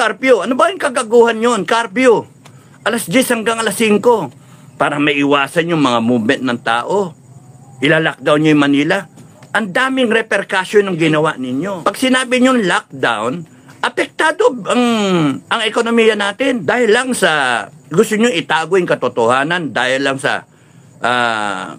magka-curfew. Ano ba yung kagaguhan yun? Curfew. Alas 10 hanggang alas 5. Para maiwasan yung mga movement ng tao. Ilalockdown nyo yung Manila. Ang daming repercussion ng ginawa ninyo. Pag sinabi nyo lockdown, apektado ang ekonomiya natin. Dahil lang sa gusto nyo itago yung katotohanan. Dahil lang sa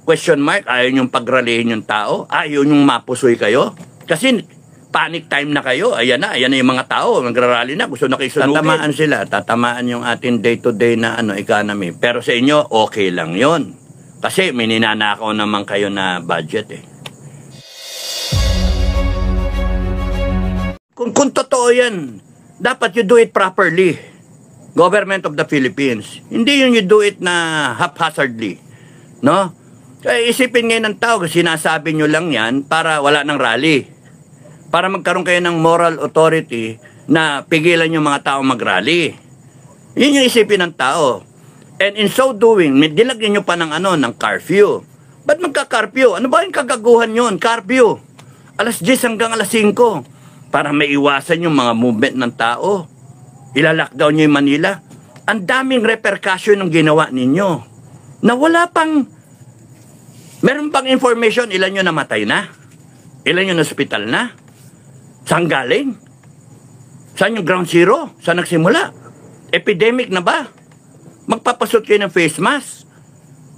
question mark, ayaw nyo pagralihin yung tao. Ayaw nyo mapusoy kayo. Kasi panic time na kayo. Ayan na yung mga tao. Nagrarally na. Gusto na kayo sunugin. Tatamaan sila. Tatamaan yung ating day-to-day na economy. Pero sa inyo, okay lang yon. Kasi may ninanakaw naman kayo na budget eh. Kung totoo yan, dapat you do it properly. Government of the Philippines. Hindi yun you do it na haphazardly. No? Kaya isipin ngayon ng tao, sinasabi nyo lang yan para wala ng rally. Para magkaroon kayo ng moral authority na pigilan yung mga tao mag-rally. Yun yung isipin ng tao. And in so doing, dilagyan nyo pa ng ng curfew. Ba't magka-curfew? Ano ba yung kagaguhan yun? Curfew. Alas 10 hanggang alas 5. Para maiwasan yung mga movement ng tao. Ilalockdown nyo yung Manila. Ang daming repercussion ng ginawa ninyo. Na wala pang, meron pang information, ilan nyo namatay na? Ilan nyo na hospital na? Saan galing? Saan yung ground zero? Saan nagsimula? Epidemic na ba? Magpapasot kayo ng face mask?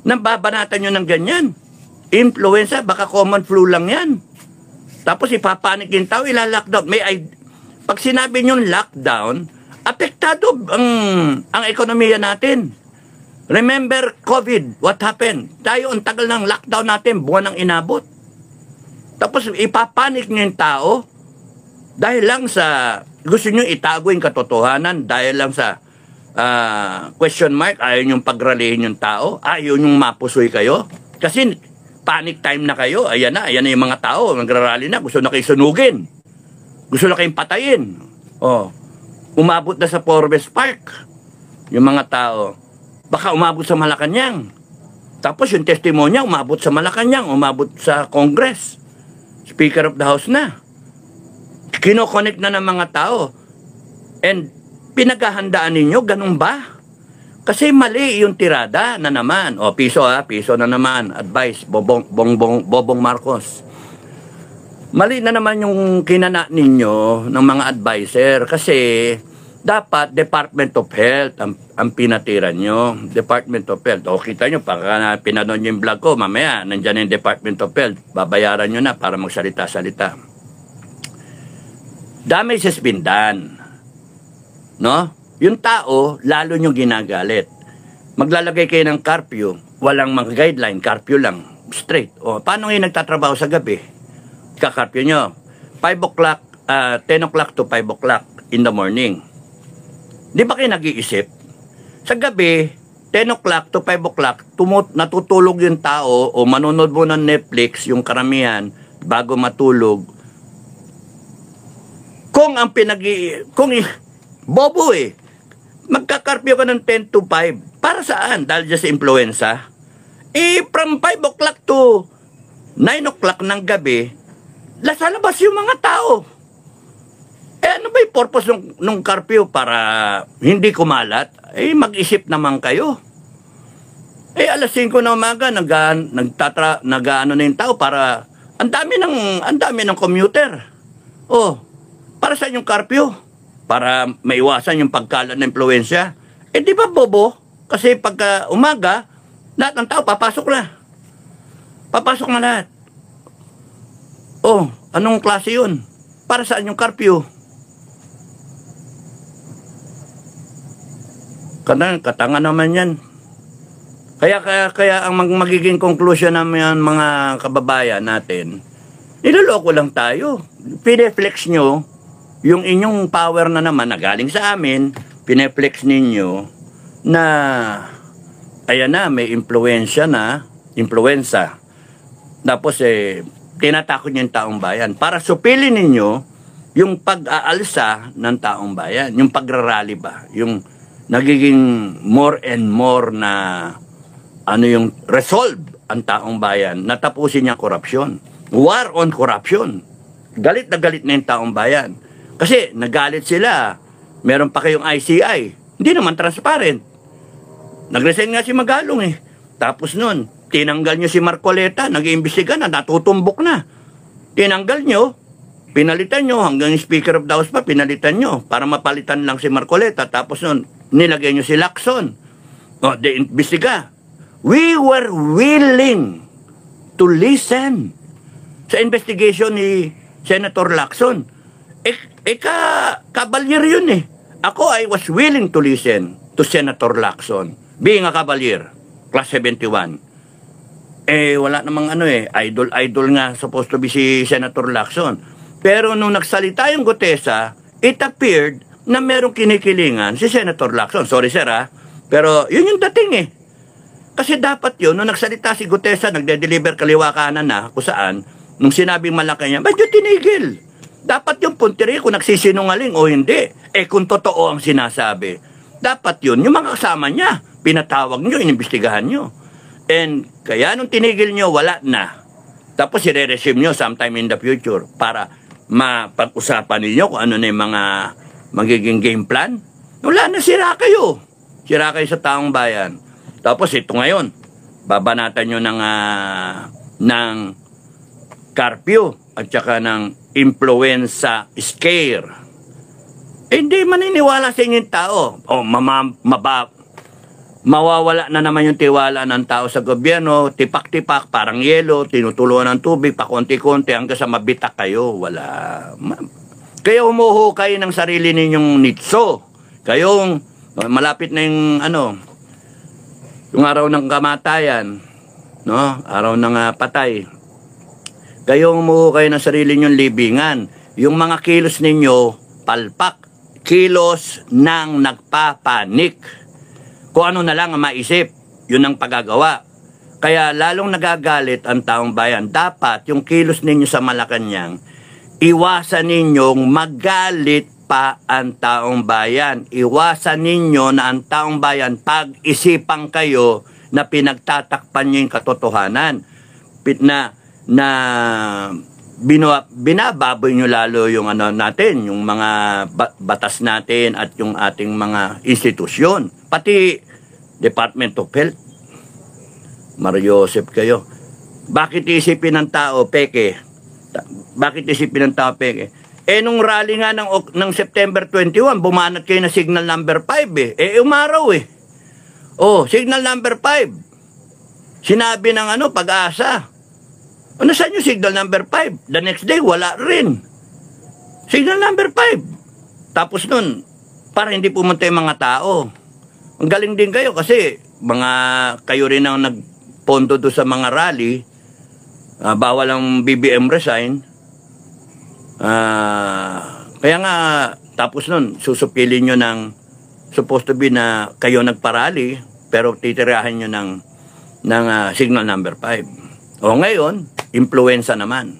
Nababanatan nyo ng ganyan? Influenza, baka common flu lang yan. Tapos ipapanik yung tao, ilalockdown. Pag sinabi nyo lockdown, apektado ang ekonomiya natin. Remember COVID, what happened? Tayo, ang tagal ng lockdown natin, buwan ang inabot. Tapos ipapanik nyo yung tao, dahil lang sa gusto nyo itago yung katotohanan, dahil lang sa question mark, ayaw nyo pagralihin yung tao, ayaw nyo mapusoy kayo. Kasi panic time na kayo, ayan na yung mga tao, nagrarally na, gusto na kayo sunugin. Gusto na kayong patayin. Umabot na sa Forbes Park, yung mga tao. Baka umabot sa Malacanang. Tapos yung testimonya, umabot sa Malacanang, umabot sa Congress. Speaker of the House na. Kino-connect na ng mga tao. And pinaghahandaan ninyo, ganun ba? Kasi mali yung tirada na naman. Piso na naman. Advice, Bobong Marcos. Mali na naman yung kinana ninyo ng mga adviser. Kasi dapat Department of Health ang pinatiran nyo. Department of Health. Kita nyo, pagka pinanood nyo yung vlog ko, mamaya, nandyan yung Department of Health. Babayaran nyo na para magsalita-salita. Damage has been done. No? Yung tao, lalo nyo ginagalit. Maglalagay kayo ng curfew, walang mga guideline, curfew lang, straight. Paano ngayon nagtatrabaho sa gabi? Ka-curfew nyo. 10 o'clock to 5 o'clock in the morning. Di ba kayo nag-iisip? Sa gabi, 10 o'clock to 5 o'clock, natutulog yung tao o manonood mo ng Netflix, yung karamihan, bago matulog. Bobo magka-curfew ka ng 10 to 5. Para saan? Dahil dyan sa influenza? From 5 o'clock to 9 o'clock ng gabi, sa labas yung mga tao. Ano ba yung purpose ng curfew? Para hindi kumalat? Mag-isip naman kayo. Alas 5 na umaga, nag-ano na yung tao para, ang dami ng commuter. Para saan yung curfew? Para maiwasan yung pagkalat ng influensya. Di ba bobo? Kasi pagka umaga, lahat ng tao papasok na. Papasok na lahat. Anong klase yun? Para saan yung curfew? Katanga naman yan. Kaya ang magiging conclusion naman mga kababayan natin, niloloko lang tayo. Pineflex nyo yung inyong power na naman na galing sa amin, pineflex ninyo na ayan na, may influensya na, influenza. Tapos tinatakot niyo yung taong bayan para supilin ninyo yung pag-aalsa ng taong bayan, yung pagrarally ba, yung nagiging more and more na yung resolve ang taong bayan, natapusin niya korupsyon. War on corruption. Galit na yung taong bayan. Kasi nagalit sila Meron pa kayong ICI. Hindi naman transparent. Nag-resign nga si Magalong eh. Tapos nun, tinanggal nyo si Marcoleta, nag-iimbestiga na, natutumbok na. Tinanggal nyo, pinalitan nyo, hanggang Speaker of the House pa, pinalitan nyo, para mapalitan lang si Marcoleta. Tapos nun, nilagay nyo si Lacson. O, de-imbestiga. We were willing to listen sa investigation ni Senator Lacson. Kabalyer yun eh. Ako, I was willing to listen to Senator Lacson. Being a Cavalier, class 71. Wala namang idol nga supposed to be si Senator Lacson. Pero nung nagsalita yung Gutesa, it appeared na merong kinikilingan si Senator Lacson. Sorry sir pero yun yung dating eh. Kasi dapat yun, nung nagsalita si Gutesa, nagde-deliver kaliwa kanan na, kung saan, nung sinabing Malacanang, medyo tinigil. Dapat yung puntiri kung nagsisinungaling o hindi. Kung totoo ang sinasabi. Dapat yun, yung mga kasama niya, pinatawag nyo, inimbestigahan nyo. And kaya nung tinigil nyo, wala na. Tapos i-resume nyo sometime in the future para mapag-usapan ninyo kung ano na yung mga magiging game plan. Wala na, sira kayo. Sira kayo sa taong bayan. Tapos ito ngayon, babanatan nyo ng curfew at saka ng influenza scare. Hindi maniniwala sa inyong tao. Mawawala na naman yung tiwala ng tao sa gobyerno, tipak-tipak, parang yelo, tinutuluan ng tubig, pakonti-konti, hanggang sa mabitak kayo. Wala. Kaya humuhukay ng sarili ninyong nitso. Kayong, malapit na yung, yung araw ng kamatayan, no? Araw ng patay. Kayong humuhukay ng sarili ninyong libingan. Yung mga kilos ninyo, palpak. Kilos ng nagpapanik. Kung ano na lang ang maisip, yun ang pagagawa. Kaya lalong nagagalit ang taong bayan. Dapat yung kilos ninyo sa Malacanang, iwasan ninyong magalit pa ang taong bayan. Iwasan ninyo na ang taong bayan pag-isipan kayo na pinagtatakpan nyo yung katotohanan. Binababoy nyo lalo yung natin, yung mga batas natin at yung ating mga institusyon. Pati Department of Health. Mario Joseph kayo. Bakit isipin ng tao, peke? Bakit isipin ng tao, peke? Nung rally nga ng September 21, bumanat kayo na signal number 5 umaraw signal number 5. Sinabi ng Pag-asa. Saan yung signal number 5? The next day, wala rin. Signal number 5. Tapos nun, para hindi pumunta yung mga tao. Ang galing din kayo kasi kayo rin ang nagpondo doon sa mga rally. Bawal ang BBM resign. Kaya nga, tapos nun, susupilin nyo ng supposed to be na kayo nagparally, pero titirahan nyo ng signal number 5. Ngayon, influenza naman.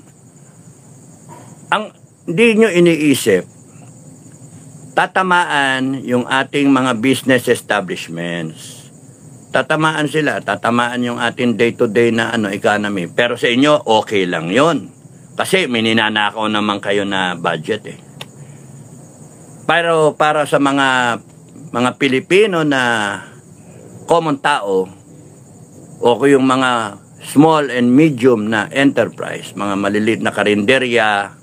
Ang hindi nyo iniisip, tatamaan yung ating mga business establishments. Tatamaan sila, tatamaan yung ating day-to-day na economy. Pero sa inyo, okay lang yon. Kasi may ninanakaw naman kayo na budget Pero para sa mga Pilipino na common tao, o yung mga small and medium na enterprise, mga maliliit na karinderya,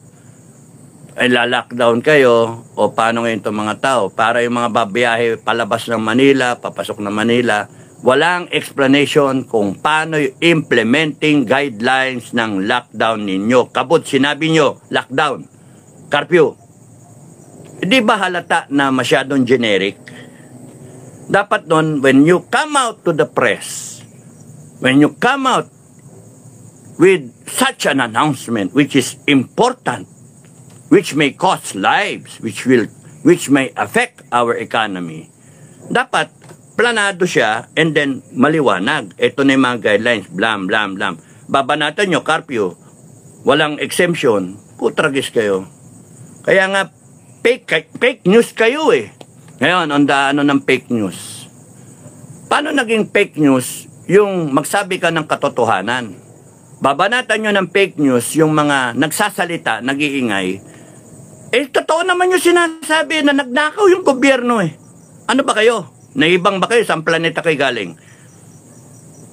ay lockdown kayo, o paano ngayon itong mga tao? Para yung mga babiyahe palabas ng Manila, papasok ng Manila, walang explanation kung paano yung implementing guidelines ng lockdown ninyo. Kabut, sinabi nyo, lockdown, curfew. Di ba halata na masyadong generic? Dapat nun, when you come out to the press, when you come out with such an announcement which is important, which may cost lives, which may affect our economy, dapat planado siya and then maliwanag. Ito na yung mga guidelines, blam, blam, blam. Babanatan nyo, curfew, walang exemption, putragis kayo. Kaya nga, fake news kayo Ngayon, on the ng fake news. Paano naging fake news yung magsabi ka ng katotohanan? Babanatan nyo ng fake news yung mga nagsasalita, nag-iingay, Totoo naman yung sinasabi na nagnakaw yung gobyerno eh. Ano ba kayo? Naibang ba kayo? Saan planeta kayo galing?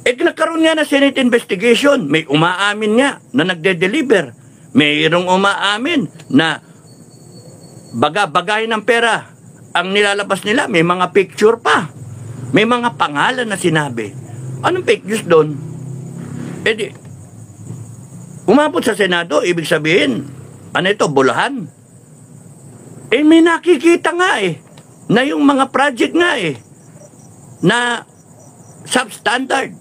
Nagkaroon nga na Senate investigation. May umaamin nga na nagde-deliver. Mayroong umaamin na bagay ng pera ang nilalabas nila. May mga picture pa. May mga pangalan na sinabi. Anong fake news doon? Umabot sa Senado, ibig sabihin, ano ito, bulahan? May nakikita nga na yung mga project nga na substandard,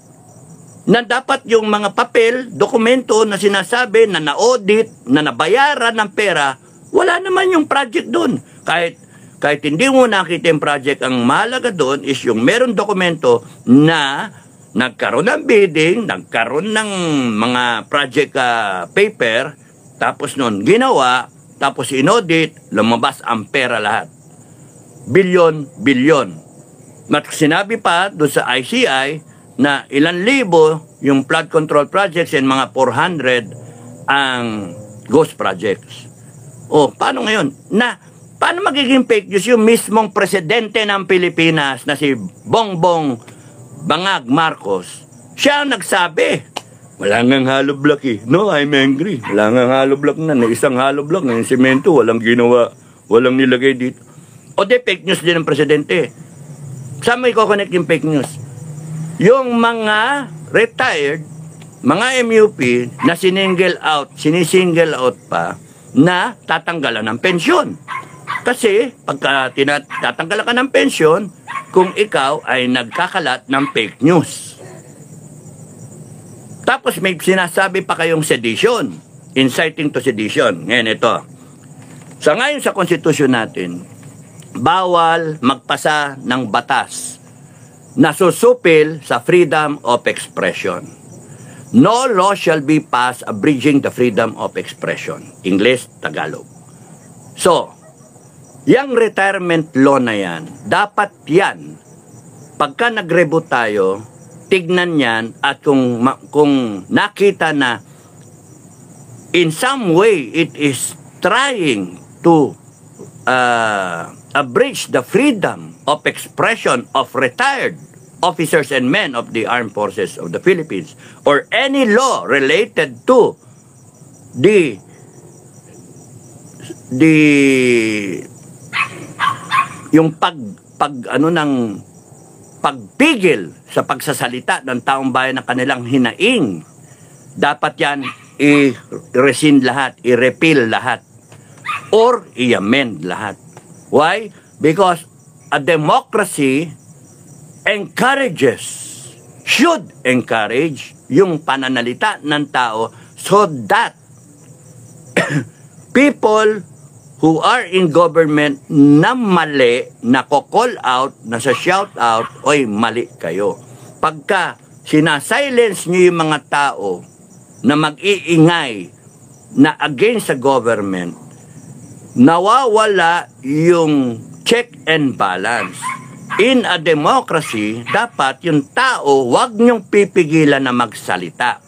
na dapat yung mga papel, dokumento na sinasabi na na-audit, na nabayaran ng pera, wala naman yung project doon. Kahit hindi mo nakita yung project, ang mahalaga doon is yung meron dokumento na nagkaroon ng bidding, nagkaroon ng mga project paper, tapos noon ginawa, tapos inaudit, lumabas ang pera lahat. Bilyon. At sinabi pa doon sa ICI na ilan libo yung flood control projects and mga 400 ang ghost projects. Paano ngayon? Paano magiging fake news yung mismong presidente ng Pilipinas na si Bongbong Bangag Marcos? Siya ang nagsabi, wala ngang hollow block No, I'm angry. Wala ngang hollow block na isang hollow block na yung semento, walang ginawa, walang nilagay dito. Fake news din ng presidente. Saan mo i-connect yung fake news? Yung mga retired, mga MUP na sinisingle out pa na tatanggalan ng pensyon. Kasi pagka tatanggalan ka ng pensyon, kung ikaw ay nagkakalat ng fake news. Tapos may sinasabi pa kayong sedition, inciting to sedition. Ngayon ito. Ngayon sa konstitusyon natin, bawal magpasa ng batas na susupil sa freedom of expression. No law shall be passed abridging the freedom of expression. English, Tagalog. Yang retirement law na yan, dapat yan, pagka nag-reboot tayo, tignan yan at kung nakita na in some way it is trying to abridge the freedom of expression of retired officers and men of the armed forces of the Philippines or any law related to yung pagpigil sa pagsasalita ng taong bayan ng kanilang hinaing, dapat yan i-rescind lahat, i-repeal lahat, or i-amend lahat. Why? Because a democracy should encourage yung pananalita ng tao so that people who are in government na mali, na call out, na sa shout out, oy, mali kayo. Pagka sinasilence nyo yung mga tao na mag-iingay na against the government, nawawala yung check and balance. In a democracy, dapat yung tao, wag nyong pipigilan na magsalita.